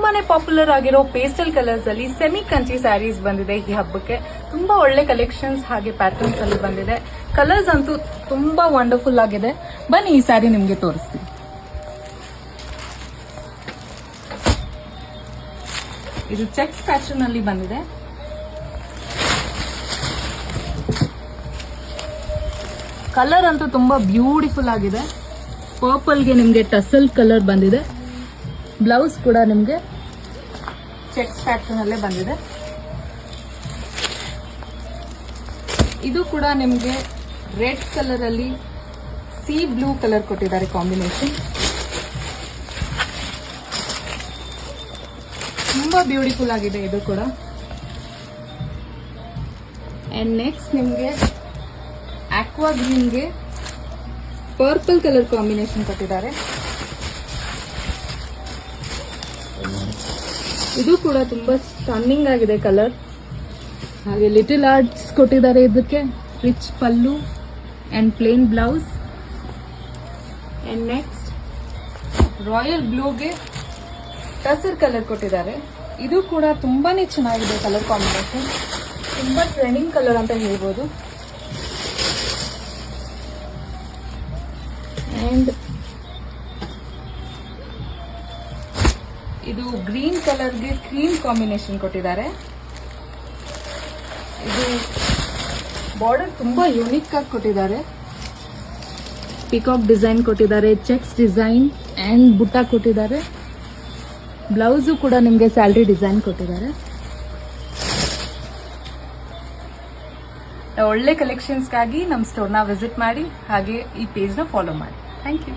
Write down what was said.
ತುಂಬಾನೇ ಪಾಪ್ಯುಲರ್ ಆಗಿರೋ pastel colours ಅಲ್ಲಿ ಸೆಮಿ ಕಂಚಿ ಸ್ಯಾರೀಸ್ ಬಂದಿದೆ ಈ ಹಬ್ಬಕ್ಕೆ. ತುಂಬಾ ಒಳ್ಳೆ ಕಲೆಕ್ಷನ್ಸ್ ಹಾಗೆ ಪ್ಯಾಟರ್ನ್ಸ್ ಅಲ್ಲಿ ಬಂದಿದೆ. ಕಲರ್ಸ್ ಅಂತೂ ತುಂಬಾ ವಂಡರ್ಫುಲ್ ಆಗಿದೆ. ಬನ್ನಿ ಈ ಸ್ಯಾರಿ ನಿಮ್ಗೆ ತೋರಿಸ್ತೀನಿ. ಇದು ಚೆಕ್ಸ್ ಪ್ಯಾಟರ್ನ್ ಅಲ್ಲಿ ಬಂದಿದೆ. ಕಲರ್ ಅಂತೂ ತುಂಬಾ ಬ್ಯೂಟಿಫುಲ್ ಆಗಿದೆ. ಪರ್ಪಲ್ಗೆ ನಿಮ್ಗೆ ಟಸಲ್ ಕಲರ್ ಬಂದಿದೆ. ಬ್ಲೌಸ್ ಕೂಡ ನಿಮ್ಗೆ ಚೆಕ್ಸ್ ಪ್ಯಾಟರ್ನ್ ಅಲ್ಲೇ ಬಂದಿದೆ. ಇದು ಕೂಡ ನಿಮ್ಗೆ ರೆಡ್ ಕಲರ್ ಅಲ್ಲಿ ಸಿ ಬ್ಲೂ ಕಲರ್ ಕೊಟ್ಟಿದ್ದಾರೆ ಕಾಂಬಿನೇಷನ್. ತುಂಬಾ ಬ್ಯೂಟಿಫುಲ್ ಆಗಿದೆ ಇದು ಕೂಡ. ಅಂಡ್ ನೆಕ್ಸ್ಟ್ ನಿಮ್ಗೆ ಆಕ್ವಾ ಗ್ರೀನ್ಗೆ ಪರ್ಪಲ್ ಕಲರ್ ಕಾಂಬಿನೇಷನ್ ಕೊಟ್ಟಿದ್ದಾರೆ. ಇದು ಕೂಡ ತುಂಬಾ ಸ್ಟನ್ನಿಂಗ್ ಆಗಿದೆ ಕಲರ್. ಹಾಗೆ ಲಿಟಲ್ ಆರ್ಟ್ಸ್ ಕೊಟ್ಟಿದ್ದಾರೆ. ಇದಕ್ಕೆ rich pallu and plain blouse. And next royal ಬ್ಲೂಗೆ ಟಸರ್ ಕಲರ್ ಕೊಟ್ಟಿದ್ದಾರೆ. ಇದು ಕೂಡ ತುಂಬಾನೇ ಚೆನ್ನಾಗಿದೆ ಕಲರ್ ಕಾಂಬಿನೇಷನ್. ತುಂಬಾ ಟ್ರೆಂಡಿಂಗ್ ಕಲರ್ ಅಂತ ಹೇಳ್ಬೋದು. ಅಂಡ್ ಇದು ಗ್ರೀನ್ ಕಲರ್ಗೆ ಕ್ರೀಮ್ ಕಾಂಬಿನೇಷನ್ ಕೊಟ್ಟಿದ್ದಾರೆ. ಇದು ಬಾರ್ಡರ್ ತುಂಬಾ ಯೂನಿಕ್ ಆಗಿ ಕೊಟ್ಟಿದ್ದಾರೆ. ಪಿಕಾಕ್ ಡಿಸೈನ್ ಕೊಟ್ಟಿದ್ದಾರೆ, ಚೆಕ್ಸ್ ಡಿಸೈನ್ ಅಂಡ್ ಬುಟ್ಟ ಕೊಟ್ಟಿದ್ದಾರೆ. ಬ್ಲೌಸು ಕೂಡ ನಿಮಗೆ ಸ್ಯಾಲ್ರಿ ಡಿಸೈನ್ ಕೊಟ್ಟಿದ್ದಾರೆ. ಒಳ್ಳೆ ಕಲೆಕ್ಷನ್ಸ್ಗಾಗಿ ನಮ್ಮ ಸ್ಟೋರ್ನ ವಿಸಿಟ್ ಮಾಡಿ, ಹಾಗೆ ಈ ಪೇಜ್ನ ಫಾಲೋ ಮಾಡಿ. Thank you.